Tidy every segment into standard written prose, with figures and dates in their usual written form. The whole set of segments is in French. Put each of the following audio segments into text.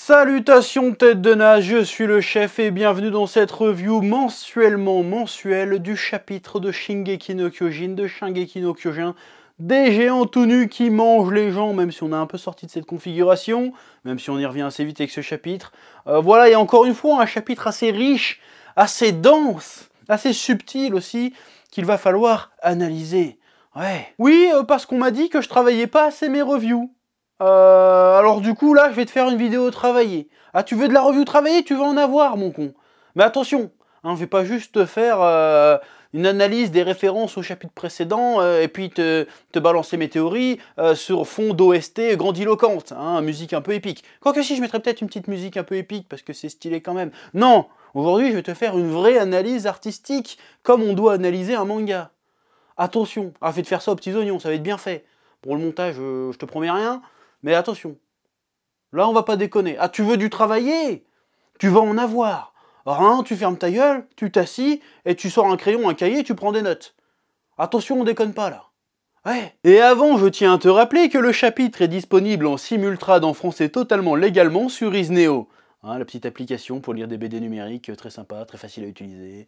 Salutations tête de nage, je suis le chef et bienvenue dans cette review mensuelle du chapitre de Shingeki no Kyojin, des géants tout nus qui mangent les gens, même si on a un peu sorti de cette configuration, même si on y revient assez vite avec ce chapitre. Voilà, et encore une fois, un chapitre assez riche, assez dense, assez subtil aussi, qu'il va falloir analyser. Ouais. Oui, parce qu'on m'a dit que je travaillais pas assez mes reviews. Alors du coup là je vais te faire une vidéo travaillée. Ah, tu veux de la review travaillée, tu vas en avoir mon con. Mais attention, hein, je vais pas juste te faire une analyse des références au chapitre précédent et puis te balancer mes théories sur fond d'OST grandiloquente, hein, musique un peu épique. Quoique si, je mettrais peut-être une petite musique un peu épique parce que c'est stylé quand même. Non, aujourd'hui je vais te faire une vraie analyse artistique comme on doit analyser un manga. Attention, ah, je vais te faire ça aux petits oignons, ça va être bien fait. Pour le montage, je te promets rien. Mais attention, là on va pas déconner. Ah, tu veux du travailler? Tu vas en avoir. Rien, tu fermes ta gueule, tu t'assis, et tu sors un crayon, un cahier, tu prends des notes. Attention, on déconne pas là. Ouais. Et avant, je tiens à te rappeler que le chapitre est disponible en simultrade en français totalement légalement sur Isneo. Hein, la petite application pour lire des BD numériques, très sympa, très facile à utiliser.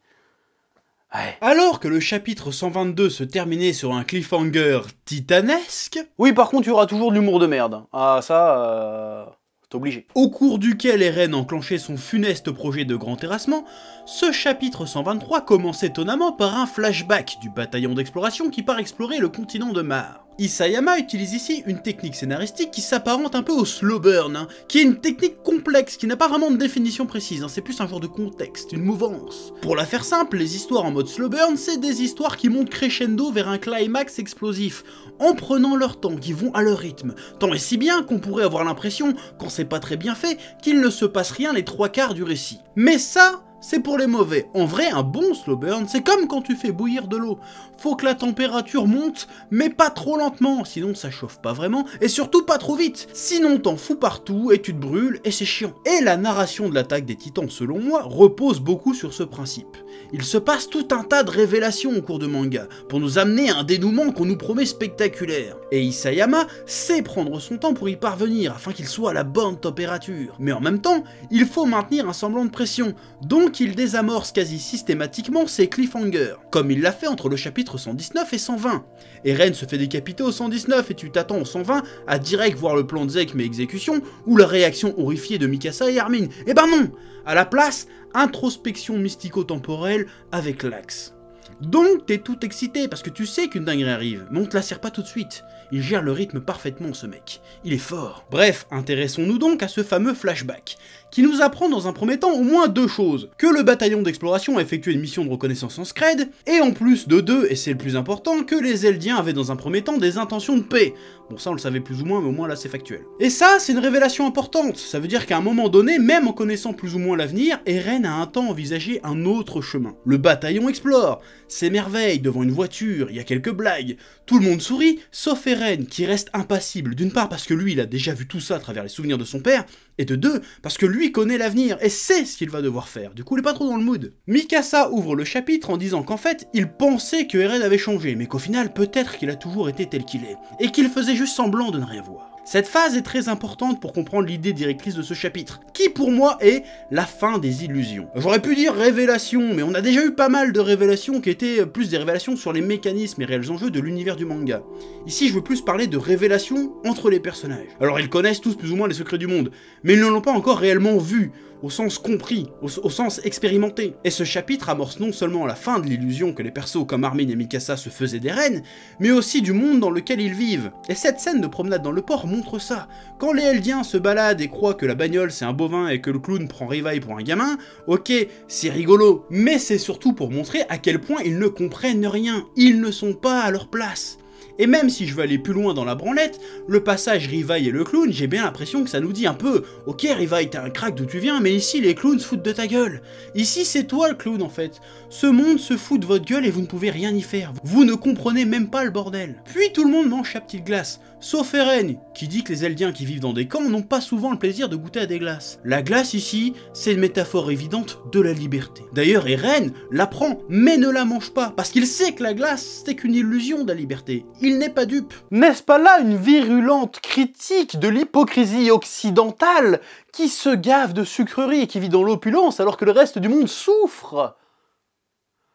Ouais. Alors que le chapitre 122 se terminait sur un cliffhanger titanesque... Oui, par contre, il y aura toujours de l'humour de merde. Ah, ça, c'est obligé. Au cours duquel Eren enclenchait son funeste projet de grand terrassement, ce chapitre 123 commence étonnamment par un flashback du bataillon d'exploration qui part explorer le continent de Mar. Isayama utilise ici une technique scénaristique qui s'apparente un peu au slow burn, hein, qui est une technique complexe, qui n'a pas vraiment de définition précise, hein, c'est plus un genre de contexte, une mouvance. Pour la faire simple, les histoires en mode slow burn, c'est des histoires qui montent crescendo vers un climax explosif, en prenant leur temps, qui vont à leur rythme, tant et si bien qu'on pourrait avoir l'impression, quand c'est pas très bien fait, qu'il ne se passe rien les 3/4 du récit. Mais ça, c'est pour les mauvais. En vrai, un bon slow burn, c'est comme quand tu fais bouillir de l'eau. Faut que la température monte, mais pas trop lentement, sinon ça chauffe pas vraiment, et surtout pas trop vite. Sinon t'en fous partout, et tu te brûles, et c'est chiant. Et la narration de l'attaque des titans, selon moi, repose beaucoup sur ce principe. Il se passe tout un tas de révélations au cours de manga, pour nous amener à un dénouement qu'on nous promet spectaculaire. Et Isayama sait prendre son temps pour y parvenir, afin qu'il soit à la bonne température. Mais en même temps, il faut maintenir un semblant de pression, donc il désamorce quasi systématiquement ses cliffhangers, comme il l'a fait entre le chapitre 119 et 120. Eren se fait décapiter au 119 et tu t'attends au 120 à direct voir le plan de Zeke mais exécution, ou la réaction horrifiée de Mikasa et Armin. Eh ben non! À la place, introspection mystico-temporelle avec l'axe. Donc t'es tout excité parce que tu sais qu'une dinguerie arrive, mais on te la sert pas tout de suite. Il gère le rythme parfaitement ce mec, il est fort. Bref, intéressons-nous donc à ce fameux flashback, qui nous apprend dans un premier temps au moins deux choses. Que le bataillon d'exploration a effectué une mission de reconnaissance en Scred, et en plus de deux, et c'est le plus important, que les Eldiens avaient dans un premier temps des intentions de paix. Bon, ça on le savait plus ou moins, mais au moins là c'est factuel. Et ça, c'est une révélation importante, ça veut dire qu'à un moment donné, même en connaissant plus ou moins l'avenir, Eren a un temps envisagé un autre chemin. Le bataillon explore, s'émerveille devant une voiture, il y a quelques blagues, tout le monde sourit, sauf Eren, qui reste impassible, d'une part parce que lui il a déjà vu tout ça à travers les souvenirs de son père, et de deux, parce que lui connaît l'avenir, et sait ce qu'il va devoir faire, du coup il est pas trop dans le mood. Mikasa ouvre le chapitre en disant qu'en fait, il pensait que Eren avait changé, mais qu'au final, peut-être qu'il a toujours été tel qu'il est, et qu'il faisait juste semblant de ne rien voir. Cette phase est très importante pour comprendre l'idée directrice de ce chapitre, qui pour moi est la fin des illusions. J'aurais pu dire révélation, mais on a déjà eu pas mal de révélations qui étaient plus des révélations sur les mécanismes et réels enjeux de l'univers du manga. Ici, je veux plus parler de révélations entre les personnages. Alors ils connaissent tous plus ou moins les secrets du monde, mais ils ne l'ont pas encore réellement vu, au sens compris, au sens expérimenté. Et ce chapitre amorce non seulement la fin de l'illusion que les persos comme Armin et Mikasa se faisaient d'Eren, mais aussi du monde dans lequel ils vivent. Et cette scène de promenade dans le port montre ça. Quand les Eldiens se baladent et croient que la bagnole c'est un bovin et que le clown prend Rivaille pour un gamin, ok, c'est rigolo, mais c'est surtout pour montrer à quel point ils ne comprennent rien, ils ne sont pas à leur place. Et même si je veux aller plus loin dans la branlette, le passage Rivaille et le clown, j'ai bien l'impression que ça nous dit un peu « Ok Rivaille, t'es un crack d'où tu viens, mais ici les clowns se foutent de ta gueule. Ici c'est toi le clown en fait. Ce monde se fout de votre gueule et vous ne pouvez rien y faire. Vous ne comprenez même pas le bordel. » Puis tout le monde mange sa petite glace, sauf Eren, qui dit que les Eldiens qui vivent dans des camps n'ont pas souvent le plaisir de goûter à des glaces. La glace ici, c'est une métaphore évidente de la liberté. D'ailleurs Eren la prend, mais ne la mange pas, parce qu'il sait que la glace c'est qu'une illusion de la liberté. il n'est pas dupe. N'est-ce pas là une virulente critique de l'hypocrisie occidentale qui se gave de sucreries et qui vit dans l'opulence alors que le reste du monde souffre?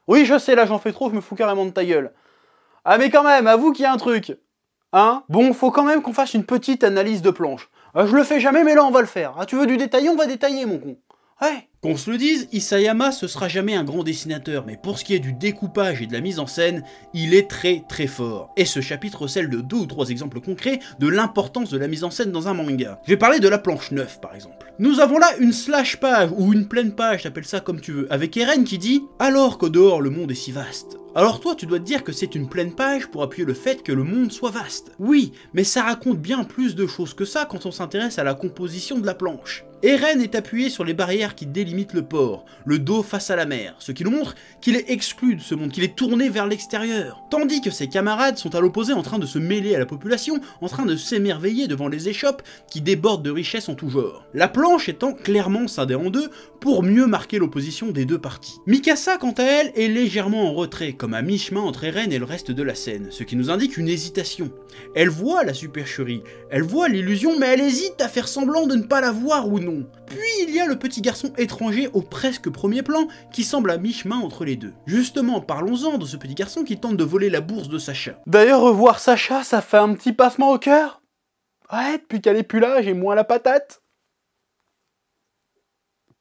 Oui, je sais, là j'en fais trop, je me fous carrément de ta gueule. Ah mais quand même, avoue qu'il y a un truc. Hein? Bon, faut quand même qu'on fasse une petite analyse de planche. Je le fais jamais, mais là on va le faire. Ah, tu veux du détaillé, on va détailler, mon con. Ouais. Qu'on se le dise, Isayama ce sera jamais un grand dessinateur, mais pour ce qui est du découpage et de la mise en scène, il est très fort. Et ce chapitre recèle de 2 ou 3 exemples concrets de l'importance de la mise en scène dans un manga. Je vais parler de la planche 9 par exemple. Nous avons là une slash page, ou une pleine page, t'appelles ça comme tu veux, avec Eren qui dit « Alors qu'au dehors le monde est si vaste ». Alors toi tu dois te dire que c'est une pleine page pour appuyer le fait que le monde soit vaste. Oui, mais ça raconte bien plus de choses que ça quand on s'intéresse à la composition de la planche. Eren est appuyé sur les barrières qui délimitent le port, le dos face à la mer, ce qui nous montre qu'il est exclu de ce monde, qu'il est tourné vers l'extérieur. Tandis que ses camarades sont à l'opposé en train de se mêler à la population, en train de s'émerveiller devant les échoppes qui débordent de richesses en tout genre. La planche étant clairement scindée en deux pour mieux marquer l'opposition des deux parties. Mikasa quant à elle est légèrement en retrait, comme à mi-chemin entre Eren et le reste de la scène, ce qui nous indique une hésitation. Elle voit la supercherie, elle voit l'illusion, mais elle hésite à faire semblant de ne pas la voir ou non. Puis il y a le petit garçon étranger au presque premier plan qui semble à mi-chemin entre les deux. Justement, parlons-en de ce petit garçon qui tente de voler la bourse de Sacha. D'ailleurs, revoir Sacha, ça fait un petit passement au cœur. Ouais, depuis qu'elle est plus là, j'ai moins la patate.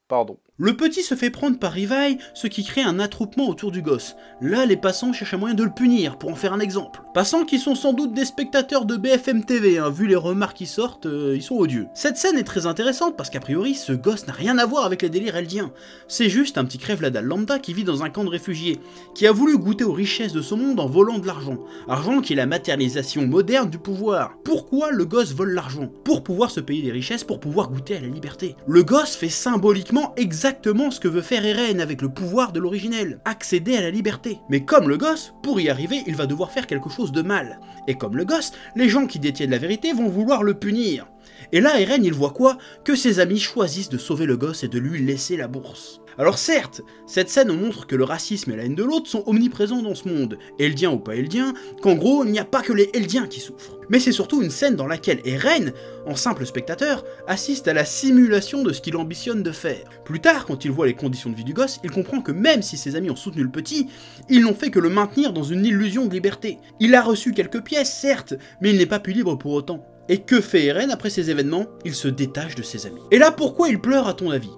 Pardon. Le petit se fait prendre par Rivaille, ce qui crée un attroupement autour du gosse. Là, les passants cherchent un moyen de le punir, pour en faire un exemple. Passants qui sont sans doute des spectateurs de BFM TV, hein, vu les remarques qui sortent, ils sont odieux. Cette scène est très intéressante parce qu'a priori, ce gosse n'a rien à voir avec les délires eldiens. C'est juste un petit crève-la-dalle lambda qui vit dans un camp de réfugiés, qui a voulu goûter aux richesses de ce monde en volant de l'argent. Argent qui est la matérialisation moderne du pouvoir. Pourquoi le gosse vole l'argent? Pour pouvoir se payer des richesses, pour pouvoir goûter à la liberté. Le gosse fait symboliquement exactement ce que veut faire Eren avec le pouvoir de l'originel, accéder à la liberté. Mais comme le gosse, pour y arriver, il va devoir faire quelque chose de mal. Et comme le gosse, les gens qui détiennent la vérité vont vouloir le punir. Et là, Eren, il voit quoi? Que ses amis choisissent de sauver le gosse et de lui laisser la bourse. Alors certes, cette scène nous montre que le racisme et la haine de l'autre sont omniprésents dans ce monde, eldien ou pas eldien, qu'en gros, il n'y a pas que les eldiens qui souffrent. Mais c'est surtout une scène dans laquelle Eren, en simple spectateur, assiste à la simulation de ce qu'il ambitionne de faire. Plus tard, quand il voit les conditions de vie du gosse, il comprend que même si ses amis ont soutenu le petit, ils n'ont fait que le maintenir dans une illusion de liberté. Il a reçu quelques pièces, certes, mais il n'est pas plus libre pour autant. Et que fait Eren après ces événements? Il se détache de ses amis. Et là, pourquoi il pleure à ton avis?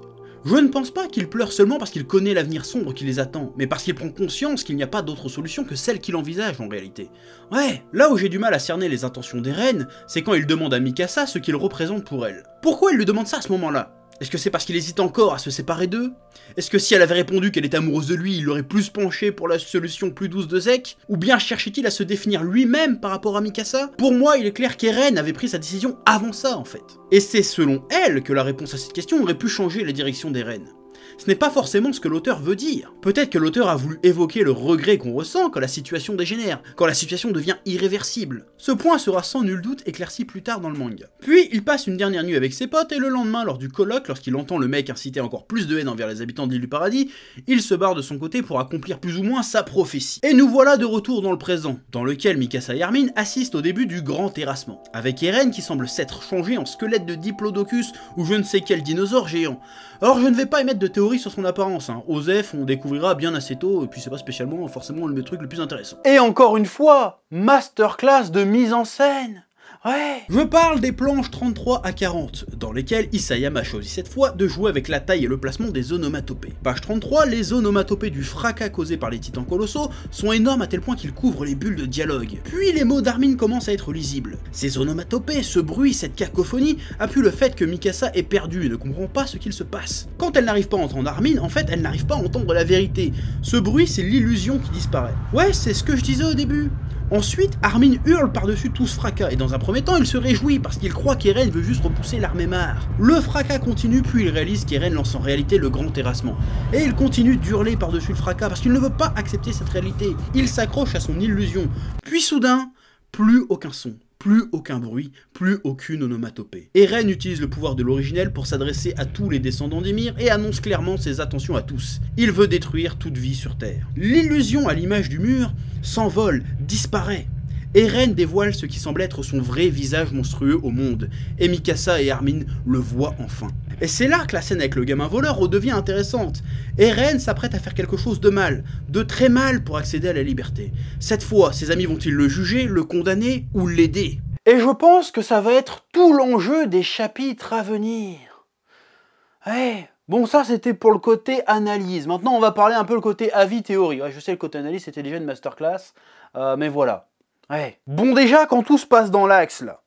Je ne pense pas qu'il pleure seulement parce qu'il connaît l'avenir sombre qui les attend, mais parce qu'il prend conscience qu'il n'y a pas d'autre solution que celle qu'il envisage en réalité. Ouais, là où j'ai du mal à cerner les intentions d'Eren, c'est quand il demande à Mikasa ce qu'il représente pour elle. Pourquoi il lui demande ça à ce moment-là? Est-ce que c'est parce qu'il hésite encore à se séparer d'eux? Est-ce que si elle avait répondu qu'elle est amoureuse de lui, il aurait plus penché pour la solution plus douce de Zek? Ou bien cherchait-il à se définir lui-même par rapport à Mikasa? Pour moi, il est clair qu'Eren avait pris sa décision avant ça en fait. Et c'est selon elle que la réponse à cette question aurait pu changer la direction d'Eren. Ce n'est pas forcément ce que l'auteur veut dire. Peut-être que l'auteur a voulu évoquer le regret qu'on ressent quand la situation dégénère, quand la situation devient irréversible. Ce point sera sans nul doute éclairci plus tard dans le manga. Puis il passe une dernière nuit avec ses potes et le lendemain, lors du colloque, lorsqu'il entend le mec inciter encore plus de haine envers les habitants de l'île du paradis, il se barre de son côté pour accomplir plus ou moins sa prophétie. Et nous voilà de retour dans le présent, dans lequel Mikasa et Armin assistent au début du grand terrassement, avec Eren qui semble s'être changé en squelette de Diplodocus ou je ne sais quel dinosaure géant. Alors je ne vais pas émettre de théorie sur son apparence, hein. Osef on découvrira bien assez tôt, et puis c'est pas spécialement forcément le truc le plus intéressant. Et encore une fois, masterclass de mise en scène. Ouais. Je parle des planches 33 à 40, dans lesquelles Isayama choisit cette fois de jouer avec la taille et le placement des onomatopées. Page 33, les onomatopées du fracas causé par les titans colossaux sont énormes à tel point qu'ils couvrent les bulles de dialogue. Puis les mots d'Armin commencent à être lisibles. Ces onomatopées, ce bruit, cette cacophonie, appuient le fait que Mikasa est perdue et ne comprend pas ce qu'il se passe. Quand elle n'arrive pas à entendre Armin, en fait, elle n'arrive pas à entendre la vérité. Ce bruit, c'est l'illusion qui disparaît. Ouais, c'est ce que je disais au début. Ensuite, Armin hurle par-dessus tout ce fracas, et dans un premier temps, il se réjouit parce qu'il croit qu'Eren veut juste repousser l'armée mare. Le fracas continue, puis il réalise qu'Eren lance en réalité le grand terrassement. Et il continue d'hurler par-dessus le fracas parce qu'il ne veut pas accepter cette réalité. Il s'accroche à son illusion. Puis soudain, plus aucun son. Plus aucun bruit, plus aucune onomatopée. Eren utilise le pouvoir de l'originel pour s'adresser à tous les descendants d'Ymir et annonce clairement ses intentions à tous. Il veut détruire toute vie sur Terre. L'illusion à l'image du mur s'envole, disparaît. Eren dévoile ce qui semble être son vrai visage monstrueux au monde, et Mikasa et Armin le voient enfin. Et c'est là que la scène avec le gamin voleur redevient intéressante. Eren s'apprête à faire quelque chose de mal, de très mal pour accéder à la liberté. Cette fois, ses amis vont-ils le juger, le condamner ou l'aider? Et je pense que ça va être tout l'enjeu des chapitres à venir. Ouais. Bon, ça c'était pour le côté analyse. Maintenant on va parler un peu le côté avis théorie. Ouais, je sais, le côté analyse c'était déjà une masterclass, mais voilà. Ouais. Bon, déjà quand tout se passe dans l'axe là,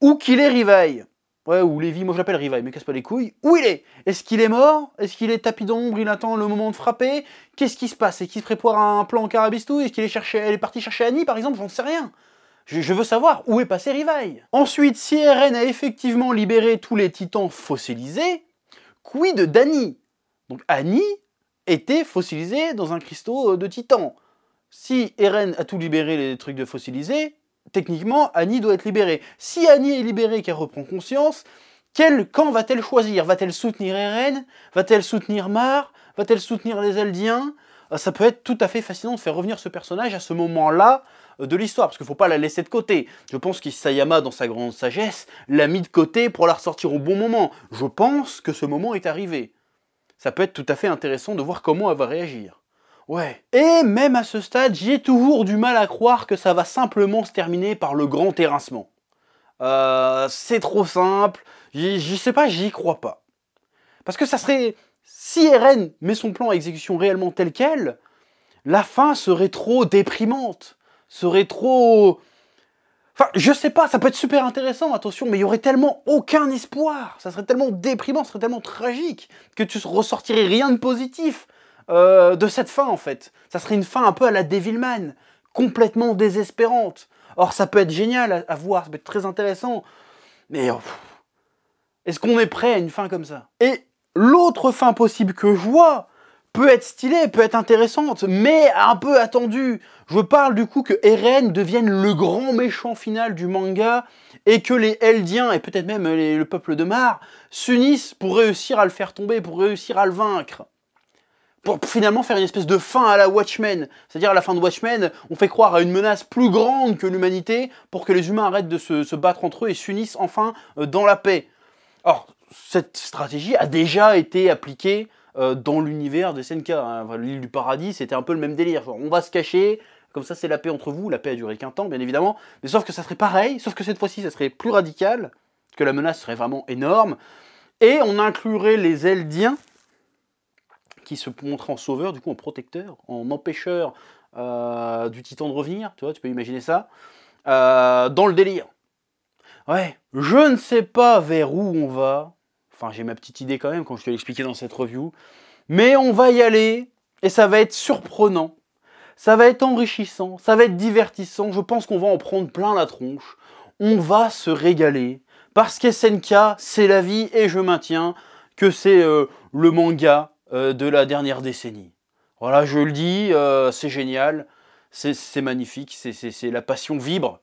où qu'il est Rivail, ouais, ou Lévi, moi je l'appelle Rivail, mais casse pas les couilles, où il est? Est-ce qu'il est mort? Est-ce qu'il est tapis d'ombre? Il attend le moment de frapper? Qu'est-ce qui se passe? Est-ce qu'il se prépare un plan en carabistou? Est-ce qu'il est parti chercher Annie par exemple? J'en sais rien. Je veux savoir où est passé Rivail. Ensuite, si Eren a effectivement libéré tous les titans fossilisés, quid d'Annie? Donc Annie était fossilisée dans un cristaux de titan. Si Eren a tout libéré les trucs de fossilisés, techniquement Annie doit être libérée. Si Annie est libérée et qu'elle reprend conscience, quel camp va-t-elle choisir? Va-t-elle soutenir Eren? Va-t-elle soutenir Mar? Va-t-elle soutenir les Eldiens? Ça peut être tout à fait fascinant de faire revenir ce personnage à ce moment-là de l'histoire, parce qu'il ne faut pas la laisser de côté. Je pense qu'Isayama, dans sa grande sagesse, l'a mis de côté pour la ressortir au bon moment. Je pense que ce moment est arrivé. Ça peut être tout à fait intéressant de voir comment elle va réagir. Ouais. Et même à ce stade, j'ai toujours du mal à croire que ça va simplement se terminer par le grand terrassement. C'est trop simple, je sais pas, j'y crois pas. Parce que ça serait... Si Eren met son plan à exécution réellement tel quel, la fin serait trop déprimante. Serait trop... Enfin, je sais pas, ça peut être super intéressant, attention, mais il y aurait tellement aucun espoir. Ça serait tellement déprimant, ça serait tellement tragique, que tu ressortirais rien de positif de cette fin, en fait. Ça serait une fin un peu à la Devilman, complètement désespérante. Or, ça peut être génial à voir, ça peut être très intéressant, mais... est-ce qu'on est prêt à une fin comme ça? Et l'autre fin possible que je vois peut être stylée, peut être intéressante, mais un peu attendue. Je parle du coup que Eren devienne le grand méchant final du manga et que les Eldiens, et peut-être même le peuple de Mar, s'unissent pour réussir à le faire tomber, pour réussir à le vaincre. Pour finalement faire une espèce de fin à la Watchmen. C'est-à-dire à la fin de Watchmen, on fait croire à une menace plus grande que l'humanité pour que les humains arrêtent de se battre entre eux et s'unissent enfin dans la paix. Or, cette stratégie a déjà été appliquée dans l'univers de SNK. Hein. L'île du paradis, c'était un peu le même délire. Genre, on va se cacher, comme ça c'est la paix entre vous. La paix a duré qu'un temps, bien évidemment. Mais sauf que ça serait pareil, sauf que cette fois-ci, ça serait plus radical, que la menace serait vraiment énorme. Et on inclurait les Eldiens, qui se montrent en sauveur, du coup en protecteur, en empêcheur du titan de revenir. Tu vois, tu peux imaginer ça. Dans le délire. Ouais, je ne sais pas vers où on va. Enfin, j'ai ma petite idée quand même, quand je te l'ai expliqué dans cette review. Mais on va y aller, et ça va être surprenant. Ça va être enrichissant, ça va être divertissant. Je pense qu'on va en prendre plein la tronche. On va se régaler. Parce qu'SNK, c'est la vie, et je maintiens que c'est le manga de la dernière décennie. Voilà, je le dis, c'est génial. C'est magnifique, c'est la passion vibre.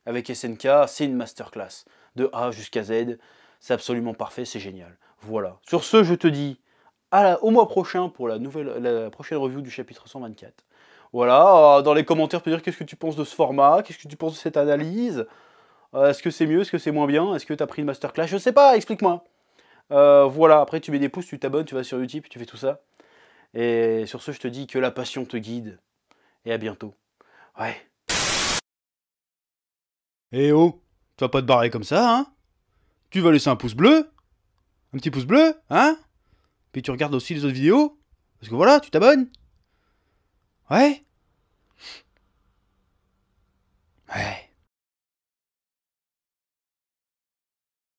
Avec SNK, c'est une masterclass. De A jusqu'à Z, c'est absolument parfait, c'est génial. Voilà. Sur ce, je te dis au mois prochain pour la prochaine review du chapitre 124. Voilà, dans les commentaires, tu peux dire qu'est-ce que tu penses de ce format, qu'est-ce que tu penses de cette analyse, est-ce que c'est mieux, est-ce que c'est moins bien, est-ce que tu as pris une masterclass, je sais pas, explique-moi. Voilà, après tu mets des pouces, tu t'abonnes, tu vas sur YouTube, tu fais tout ça. Et sur ce, je te dis que la passion te guide. Et à bientôt. Ouais. Eh oh, tu vas pas te barrer comme ça, hein? Tu vas laisser un pouce bleu? Un petit pouce bleu, hein? Puis tu regardes aussi les autres vidéos? Parce que voilà, tu t'abonnes? Ouais?